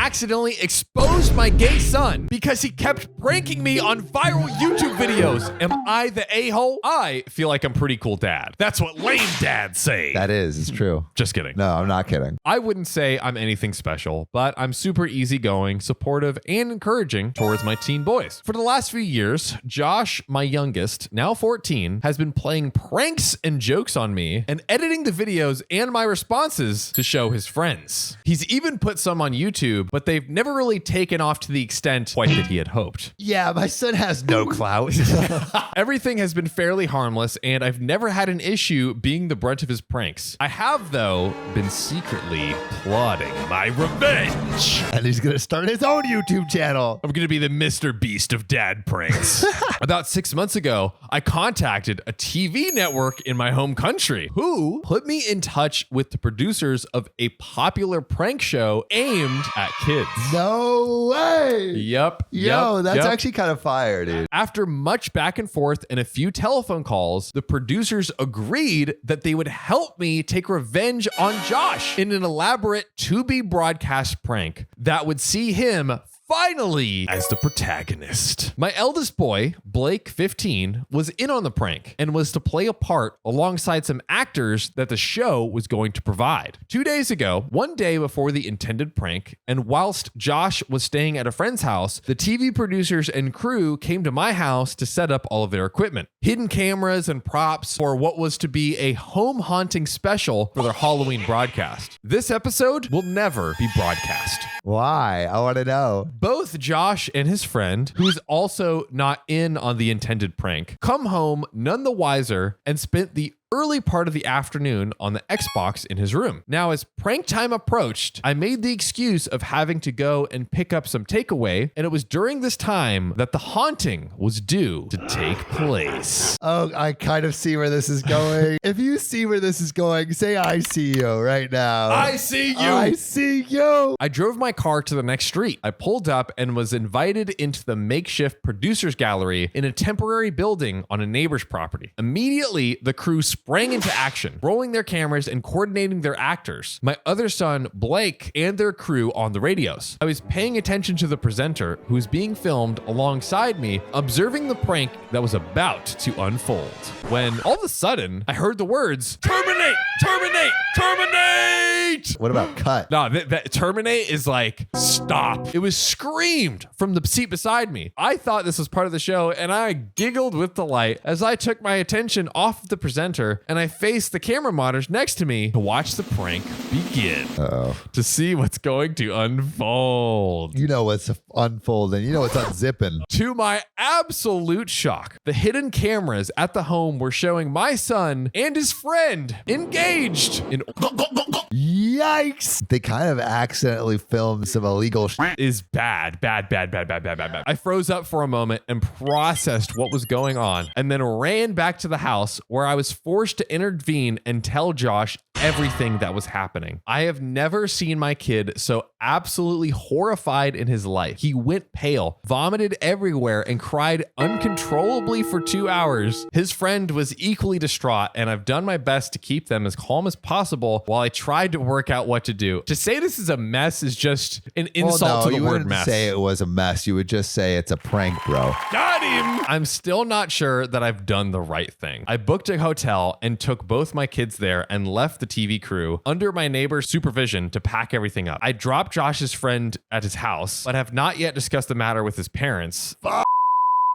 accidentally exposed my gay son because he kept pranking me on viral YouTube videos. Am I the a-hole? I feel like I'm pretty cool dad. That's what lame dads say. That is, it's true. Just kidding. No, I'm not kidding. I wouldn't say I'm anything special, but I'm super easygoing, supportive, and encouraging towards my teen boys. For the last few years, Josh, my youngest, now 14, has been playing pranks and jokes on me and editing the videos and my responses to show his friends. He's even put some on YouTube, but they've never really taken off to the extent quite that he had hoped. Yeah, my son has no clout. Everything has been fairly harmless, and I've never had an issue being the brunt of his pranks. I have, though, been secretly plotting my revenge. And he's going to start his own YouTube channel. I'm going to be the Mr. Beast of dad pranks. About 6 months ago, I contacted a TV network in my home country who put me in touch with the producers of a popular prank show aimed at kids. No way. Yep. Yo, that's actually kind of fire, dude. After much back and forth and a few telephone calls, the producers agreed that they would help me take revenge on Josh in an elaborate to-be broadcast prank that would see him finally as the protagonist. My eldest boy, Blake, 15, was in on the prank and was to play a part alongside some actors that the show was going to provide. 2 days ago, one day before the intended prank, and whilst Josh was staying at a friend's house, the TV producers and crew came to my house to set up all of their equipment. Hidden cameras and props for what was to be a home haunting special for their Halloween broadcast. This episode will never be broadcast. Why? I want to know. Both Josh and his friend, who's also not in on the intended prank, come home none the wiser and spent the early part of the afternoon on the Xbox in his room. Now, as prank time approached, I made the excuse of having to go and pick up some takeaway, and it was during this time that the haunting was due to take place. Oh, I kind of see where this is going. If you see where this is going, say I see you right now. I see you. I see you. I drove my car to the next street. I pulled up and was invited into the makeshift producers gallery in a temporary building on a neighbor's property. Immediately, the crew sprang into action, rolling their cameras and coordinating their actors, my other son, Blake, and their crew on the radios. I was paying attention to the presenter, who was being filmed alongside me, observing the prank that was about to unfold. When all of a sudden, I heard the words, "Terminate! Terminate! Terminate!" What about cut? No, that terminate is like, stop. It was screamed from the seat beside me. I thought this was part of the show, and I giggled with delight as I took my attention off of the presenter and I faced the camera monitors next to me to watch the prank begin. To see what's going to unfold. You know what's unfolding. You know what's unzipping. To my absolute shock, the hidden cameras at the home were showing my son and his friend engaged in Yikes. They kind of accidentally filmed some illegal shit. Is bad. I froze up for a moment and processed what was going on, and then ran back to the house where I was forced to intervene and tell Josh everything that was happening. I have never seen my kid so absolutely horrified in his life. He went pale, vomited everywhere, and cried uncontrollably for 2 hours. His friend was equally distraught, and I've done my best to keep them as calm as possible while I tried to work out what to do. To say this is a mess is just an insult to the word mess. You wouldn't say it was a mess. You would just say it's a prank, bro. Got him! I'm still not sure that I've done the right thing. I booked a hotel and took both my kids there and left the TV crew under my neighbor's supervision to pack everything up. I dropped Josh's friend at his house, but have not yet discussed the matter with his parents.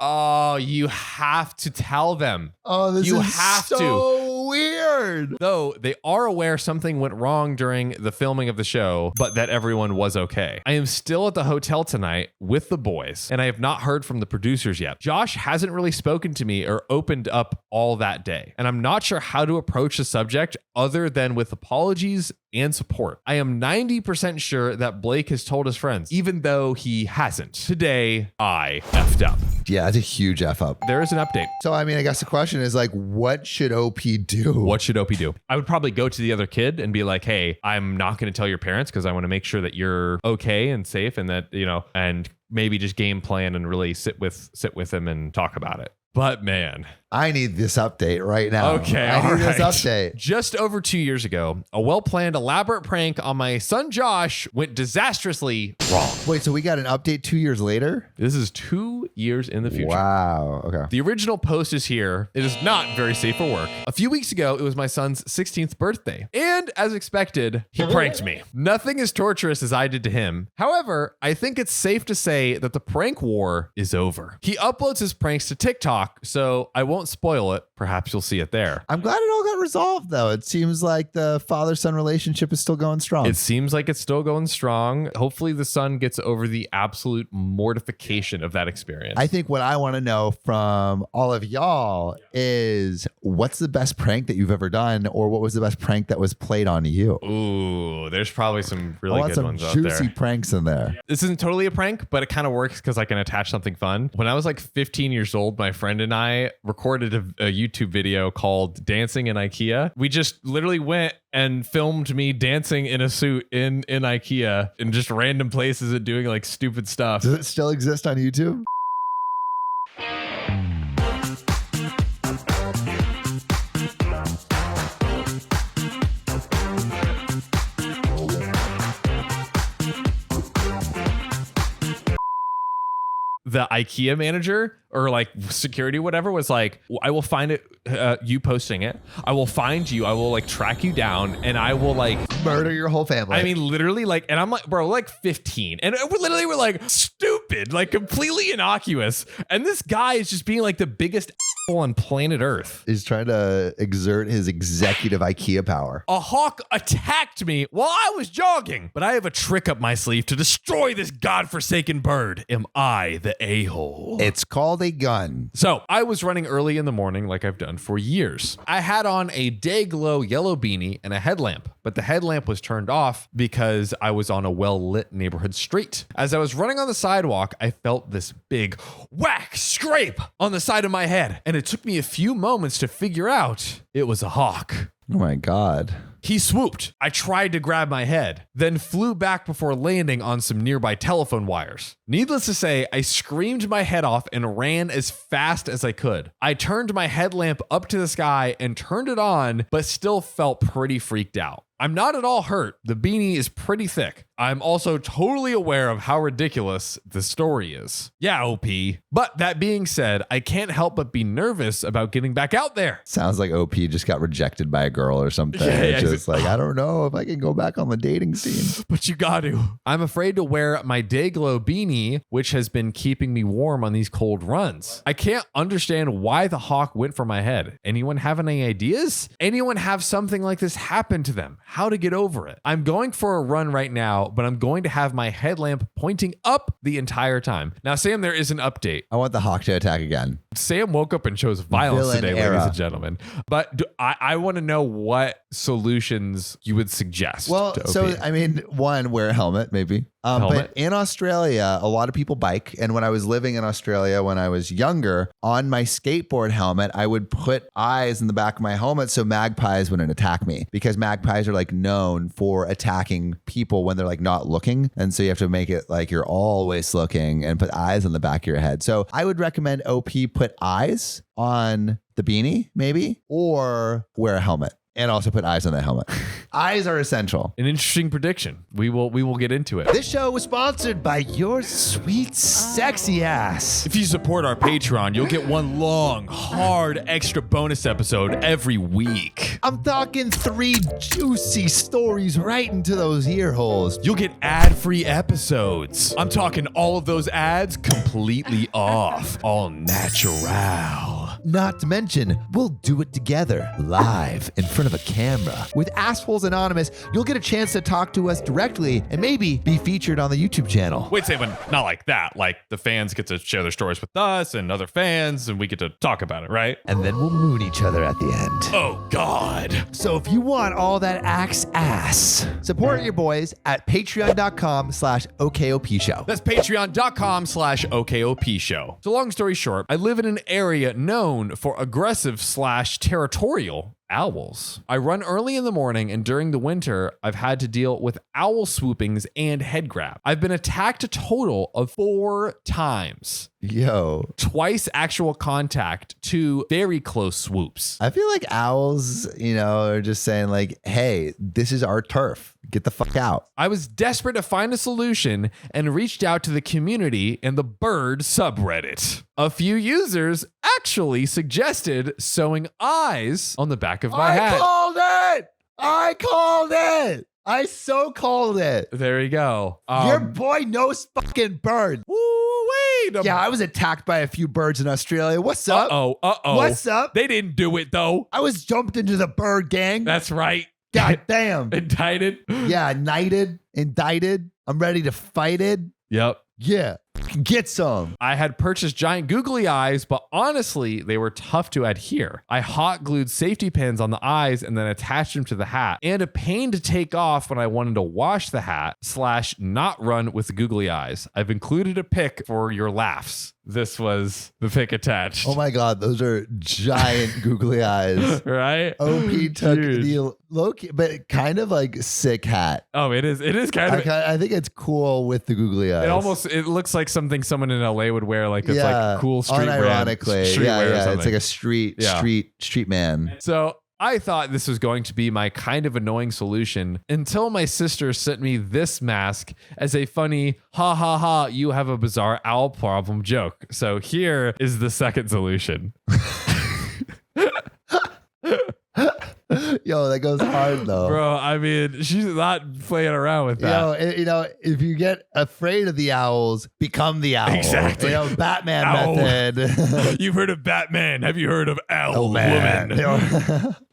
Oh, you have to tell them. Oh, this is so weird. Though they are aware something went wrong during the filming of the show, but that everyone was okay. I am still at the hotel tonight with the boys, and I have not heard from the producers yet. Josh hasn't really spoken to me or opened up all that day, and I'm not sure how to approach the subject other than with apologies and support. I am 90% sure that Blake has told his friends, even though he hasn't. Today, I effed up. Yeah, that's a huge F up. There is an update. So, I mean, I guess the question is like, what should OP do? What should OP do? I would probably go to the other kid and be like, hey, I'm not going to tell your parents because I want to make sure that you're okay and safe and that, you know, and maybe just game plan and really sit with him and talk about it. But man, I need this update right now. okay, I all need right. this update. Just over 2 years ago, a well-planned elaborate prank on my son Josh went disastrously wrong. Wait, so we got an update 2 years later? This is 2 years in the future. Wow. Okay. The original post is here. It is not very safe for work. A few weeks ago, it was my son's 16th birthday. And as expected, he pranked me. Nothing as torturous as I did to him. However, I think it's safe to say that the prank war is over. He uploads his pranks to TikTok, so I won't spoil it. Perhaps you'll see it there. I'm glad it all got resolved, though. It seems like the father-son relationship is still going strong. It seems like it's still going strong. Hopefully the son gets over the absolute mortification of that experience. I think what I want to know from all of y'all is what's the best prank that you've ever done, or what was the best prank that was played on you? Ooh, there's probably some really I want good some ones out juicy there. pranks in there. This isn't totally a prank, but it kind of works because I can attach something fun. When I was like 15 years old, my friend and I recorded a YouTube video called Dancing in IKEA. We just literally went and filmed me dancing in a suit in IKEA in just random places and doing like stupid stuff. Does it still exist on YouTube? The IKEA manager or like security, whatever, was like, I will find it, you posting it. I will find you. I will like track you down and I will like Murder your whole family. I mean, literally, like, and I'm like, bro, like 15. And we're like stupid, like completely innocuous. And this guy is just being like the biggest asshole on planet Earth. He's trying to exert his executive IKEA power. A hawk attacked me while I was jogging, but I have a trick up my sleeve to destroy this godforsaken bird. Am I the a-hole? It's called a gun. So I was running early in the morning like I've done for years. I had on a day glow yellow beanie and a headlamp, but the headlamp was turned off because I was on a well-lit neighborhood street. As I was running on the sidewalk, I felt this big whack scrape on the side of my head, and it took me a few moments to figure out it was a hawk. Oh my God. He swooped. I tried to grab my head, then flew back before landing on some nearby telephone wires. Needless to say, I screamed my head off and ran as fast as I could. I turned my headlamp up to the sky and turned it on, but still felt pretty freaked out. I'm not at all hurt. The beanie is pretty thick. I'm also totally aware of how ridiculous the story is. Yeah, OP. But that being said, I can't help but be nervous about getting back out there. Sounds like OP just got rejected by a girl or something. Yeah, It's just like, I don't know if I can go back on the dating scene. But you got to. I'm afraid to wear my Dayglow beanie, which has been keeping me warm on these cold runs. I can't understand why the hawk went for my head. Anyone have any ideas? Anyone have something like this happen to them? How to get over it? I'm going for a run right now, but I'm going to have my headlamp pointing up the entire time. Now, Sam, there is an update. I want the hawk to attack again. Sam woke up and chose violence Villain today, era. ladies and gentlemen. But I want to know what solutions you would suggest. Well, to so OP. I mean, one, wear a helmet, maybe. Helmet. But in Australia, a lot of people bike. And when I was living in Australia, when I was younger, on my skateboard helmet, I would put eyes in the back of my helmet so magpies wouldn't attack me, because magpies are like known for attacking people when they're like not looking. And so you have to make it like you're always looking and put eyes on the back of your head. So I would recommend OP put eyes on the beanie, maybe, or wear a helmet. And also put eyes on the helmet. Eyes are essential. An interesting prediction. We will get into it. This show was sponsored by your sweet, sexy ass. If you support our Patreon, you'll get one long, hard, extra bonus episode every week. I'm talking 3 juicy stories right into those ear holes. You'll get ad-free episodes. I'm talking all of those ads completely off. All natural. Not to mention, we'll do it together, live, in front of a camera. With Assholes Anonymous, you'll get a chance to talk to us directly and maybe be featured on the YouTube channel. Wait, Sam, not like that. Like the fans get to share their stories with us and other fans, and we get to talk about it, right? And then we'll moon each other at the end. Oh, God. So if you want all that axe ass, support your boys at patreon.com/OKOP show. That's patreon.com/OKOP show. So long story short, I live in an area known for aggressive/territorial owls. I run early in the morning, and during the winter, I've had to deal with owl swoopings and head grab. I've been attacked a total of 4 times. Yo. Twice actual contact, 2 very close swoops. I feel like owls, are just saying like, hey, this is our turf. Get the fuck out. I was desperate to find a solution and reached out to the community and the bird subreddit. A few users actually suggested sewing eyes on the back of my hat. I called it. I so called it. There you go. Your boy knows fucking birds. Wait. Yeah, I was attacked by a few birds in Australia. What's up? Uh-oh. What's up? They didn't do it, though. I was jumped into the bird gang. That's right. God damn. Indicted. Yeah, indicted. I'm ready to fight it. Yep. Yeah. Get some. I had purchased giant googly eyes, but honestly, they were tough to adhere. I hot glued safety pins on the eyes and then attached them to the hat, and a pain to take off when I wanted to wash the hat / not run with googly eyes. I've included a pic for your laughs. This was the pic attached. Oh my God, those are giant googly eyes. Right? OP took the low key, but kind of like sick hat. Oh, it is kind of. I think it's cool with the googly eyes. It looks like something someone in LA would wear, like it's like cool street unironically. brand. It's like a street man. So I thought this was going to be my kind of annoying solution until my sister sent me this mask as a funny, ha ha ha, you have a bizarre owl problem joke. So here is the second solution. Yo, that goes hard though. Bro, I mean, she's not playing around with that. If you get afraid of the owls, become the owl. Exactly. Batman Owl. method. You've heard of Batman. Have you heard of Owl Woman?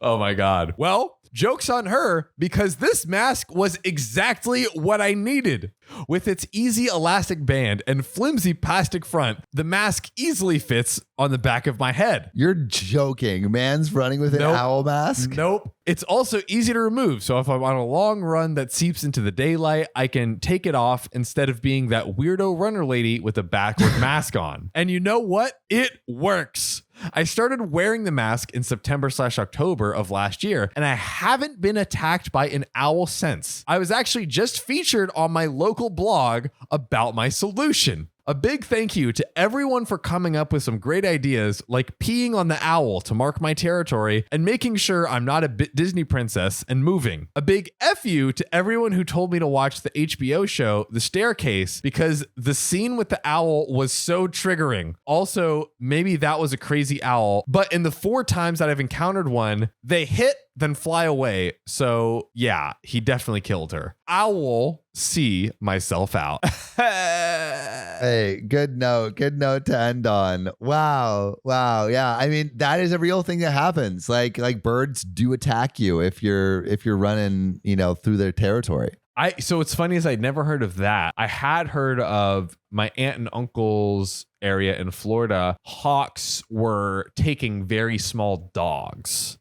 Oh my God. Well, joke's on her, because this mask was exactly what I needed. With its easy elastic band and flimsy plastic front, the mask easily fits on the back of my head. You're joking. Man's running with an owl mask? Nope. It's also easy to remove. So if I'm on a long run that seeps into the daylight, I can take it off instead of being that weirdo runner lady with a backward mask on. And you know what? It works. I started wearing the mask in September / October of last year, and I haven't been attacked by an owl since. I was actually just featured on my local blog about my solution. A big thank you to everyone for coming up with some great ideas, like peeing on the owl to mark my territory and making sure I'm not a Disney princess and moving. A big F you to everyone who told me to watch the HBO show The Staircase, because the scene with the owl was so triggering. Also, maybe that was a crazy owl, but in the 4 times that I've encountered one, they hit, then fly away. So yeah, he definitely killed her. I will see myself out. Hey, good note to end on. Wow. Yeah. I mean, that is a real thing that happens. Like birds do attack you if you're running, through their territory. So what's funny is I'd never heard of that. I had heard of my aunt and uncle's area in Florida. Hawks were taking very small dogs.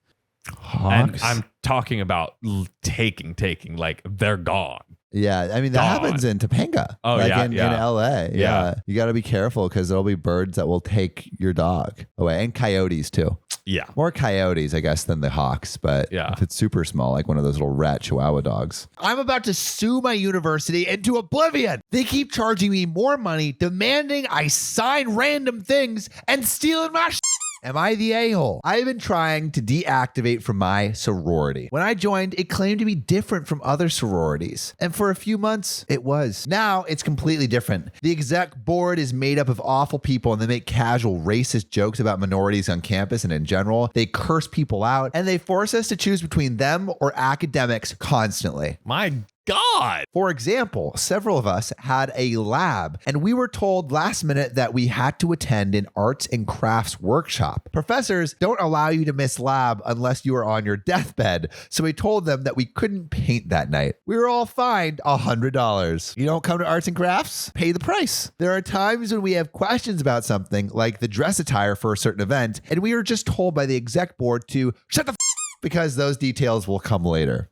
Hawks? And I'm talking about taking, like they're gone. Yeah, I mean, that happens in Topanga. Oh, in LA. Yeah. You got to be careful because there'll be birds that will take your dog away, and coyotes too. Yeah. More coyotes, I guess, than the hawks. But if it's super small, like one of those little rat chihuahua dogs. I'm about to sue my university into oblivion. They keep charging me more money, demanding I sign random things and stealing my shit. Am I the a-hole? I've been trying to deactivate from my sorority. When I joined, it claimed to be different from other sororities. And for a few months, it was. Now, it's completely different. The exec board is made up of awful people, and they make casual racist jokes about minorities on campus and in general. They curse people out, and they force us to choose between them or academics constantly. My God. For example, several of us had a lab, and we were told last minute that we had to attend an arts and crafts workshop. Professors don't allow you to miss lab unless you are on your deathbed, so we told them that we couldn't paint that night. We were all fined $100. You don't come to arts and crafts? Pay the price. There are times when we have questions about something, like the dress attire for a certain event, and we are just told by the exec board to shut the because those details will come later.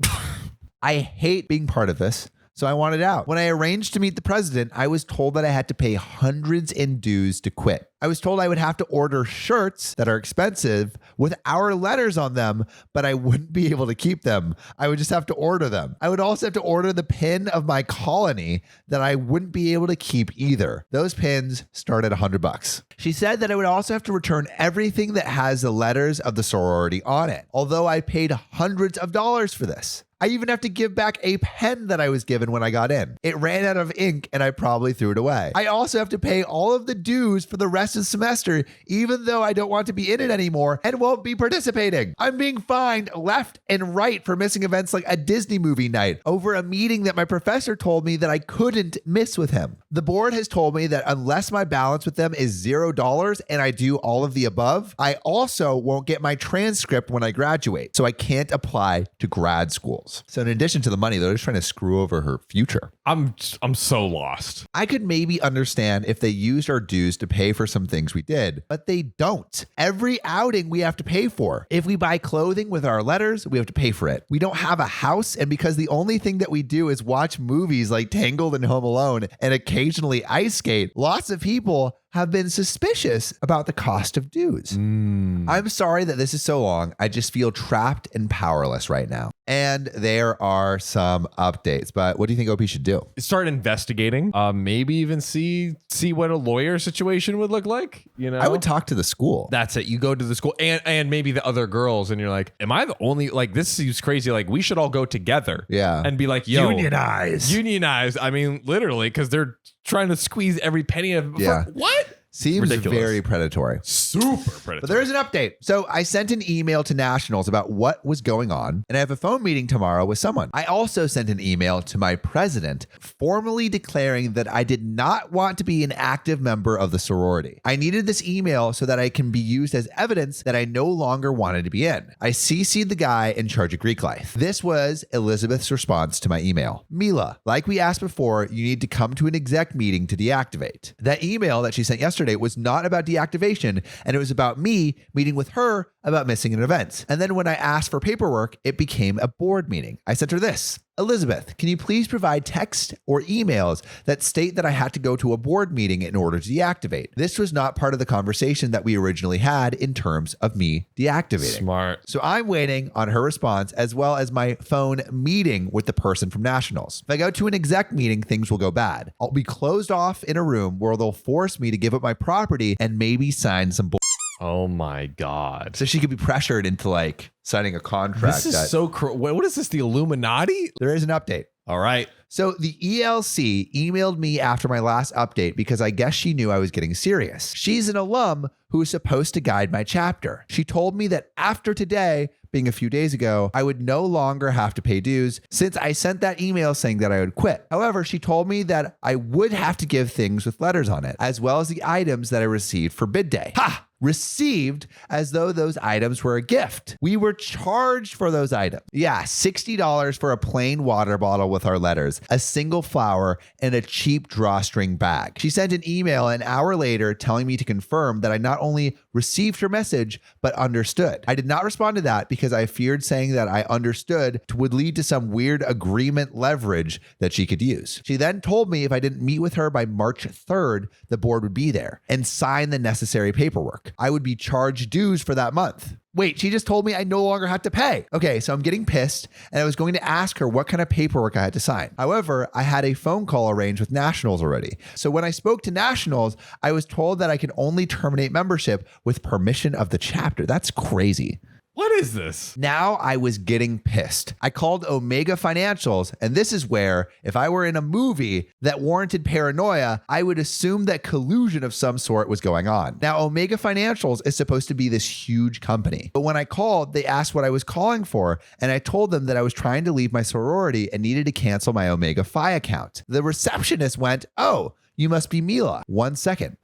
I hate being part of this, so I wanted out. When I arranged to meet the president, I was told that I had to pay hundreds in dues to quit. I was told I would have to order shirts that are expensive with our letters on them, but I wouldn't be able to keep them. I would just have to order them. I would also have to order the pin of my colony that I wouldn't be able to keep either. Those pins start at $100. She said that I would also have to return everything that has the letters of the sorority on it, although I paid hundreds of dollars for this. I even have to give back a pen that I was given when I got in. It ran out of ink and I probably threw it away. I also have to pay all of the dues for the rest of the semester, even though I don't want to be in it anymore and won't be participating. I'm being fined left and right for missing events like a Disney movie night over a meeting that my professor told me that I couldn't miss with him. The board has told me that unless my balance with them is $0 and I do all of the above, I also won't get my transcript when I graduate, so I can't apply to grad school. So in addition to the money, they're just trying to screw over her future. I'm so lost. I could maybe understand if they used our dues to pay for some things we did, but they don't. Every outing we have to pay for. If we buy clothing with our letters, we have to pay for it. We don't have a house, and because the only thing that we do is watch movies like Tangled and Home Alone and occasionally ice skate, lots of people have been suspicious about the cost of dues. I'm sorry that this is so long. I just feel trapped and powerless right now. And there are some updates, but what do you think OP should do? Start investigating. Maybe even see what a lawyer situation would look like. You know, I would talk to the school. That's it. You go to the school and maybe the other girls, and you're like, am I the only, like, this seems crazy. Like, we should all go together. Yeah. And be like, yo, Unionize. I mean, literally, because they're trying to squeeze every penny of what? Seems ridiculous. very predatory. Super predatory. But there is an update. So I sent an email to nationals about what was going on, and I have a phone meeting tomorrow with someone. I also sent an email to my president formally declaring that I did not want to be an active member of the sorority. I needed this email so that I can be used as evidence that I no longer wanted to be in. I CC'd the guy in charge of Greek life. This was Elizabeth's response to my email. Mila, like we asked before, you need to come to an exec meeting to deactivate. That email that she sent yesterday was not about deactivation, and it was about me meeting with her about missing an event. And then when I asked for paperwork, it became a board meeting. I sent her this. Elizabeth, can you please provide text or emails that state that I had to go to a board meeting in order to deactivate? This was not part of the conversation that we originally had in terms of me deactivating. Smart. So I'm waiting on her response as well as my phone meeting with the person from Nationals. If I go to an exec meeting, things will go bad. I'll be closed off in a room where they'll force me to give up my property and maybe sign some bull. Oh my God. So she could be pressured into like signing a contract. This is so what is this, the Illuminati? There is an update. All right. So the ELC emailed me after my last update because I guess she knew I was getting serious. She's an alum who is supposed to guide my chapter. She told me that after today, being a few days ago, I would no longer have to pay dues since I sent that email saying that I would quit. However, she told me that I would have to give things with letters on it, as well as the items that I received for bid day. Ha! Received as though those items were a gift. We were charged for those items. Yeah, $60 for a plain water bottle with our letters, a single flower, and a cheap drawstring bag. She sent an email an hour later telling me to confirm that I not only received her message, but understood. I did not respond to that because I feared saying that I understood would lead to some weird agreement leverage that she could use. She then told me if I didn't meet with her by March 3rd, the board would be there and sign the necessary paperwork. I would be charged dues for that month. Wait, she just told me I no longer have to pay. Okay, so I'm getting pissed, and I was going to ask her what kind of paperwork I had to sign. However, I had a phone call arranged with Nationals already. So when I spoke to Nationals, I was told that I could only terminate membership with permission of the chapter. That's crazy. What is this? Now I was getting pissed. I called Omega Financials, and this is where, if I were in a movie that warranted paranoia, I would assume that collusion of some sort was going on. Now, Omega Financials is supposed to be this huge company, but when I called, they asked what I was calling for, and I told them that I was trying to leave my sorority and needed to cancel my Omega Phi account. The receptionist went, "Oh, you must be Mila. 1 second.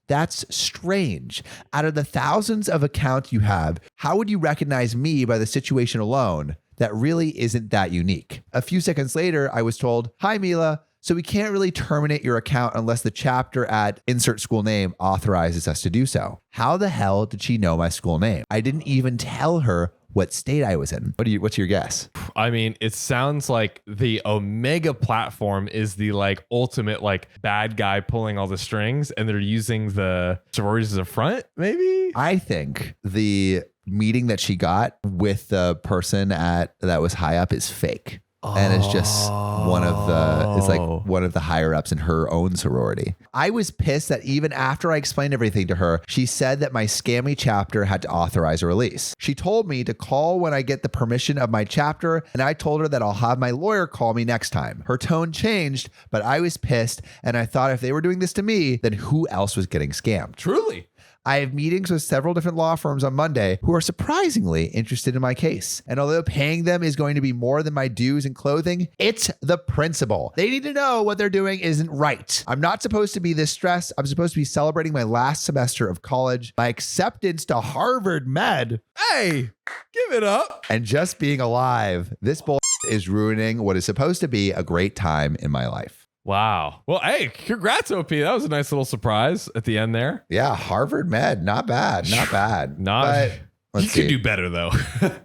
That's strange. Out of the thousands of accounts you have, how would you recognize me by the situation alone? That really isn't that unique." A few seconds later, I was told, "Hi, Mila. So we can't really terminate your account unless the chapter at insert school name authorizes us to do so." How the hell did she know my school name? I didn't even tell her what state I was in. What's your guess? I mean, it sounds like the Omega platform is the like ultimate like bad guy pulling all the strings, and they're using the sororities as a front, maybe? I think the meeting that she got with the person that was high up is fake. And it's just one of the higher ups in her own sorority. I was pissed that even after I explained everything to her, she said that my scammy chapter had to authorize a release. She told me to call when I get the permission of my chapter, and I told her that I'll have my lawyer call me next time. Her tone changed, but I was pissed, and I thought if they were doing this to me, then who else was getting scammed? Truly. I have meetings with several different law firms on Monday who are surprisingly interested in my case. And although paying them is going to be more than my dues and clothing, it's the principle. They need to know what they're doing isn't right. I'm not supposed to be this stressed. I'm supposed to be celebrating my last semester of college, my acceptance to Harvard Med. Hey, give it up. And just being alive. This bull is ruining what is supposed to be a great time in my life. Wow. Well, hey, congrats, OP. That was a nice little surprise at the end there. Yeah, Harvard Med. Not bad. Not bad. You could do better, though.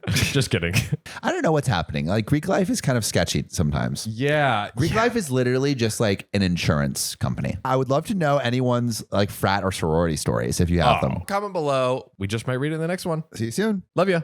Just kidding. I don't know what's happening. Like, Greek life is kind of sketchy sometimes. Yeah. Greek life is literally just like an insurance company. I would love to know anyone's like frat or sorority stories if you have them. Comment below. We just might read it in the next one. See you soon. Love you.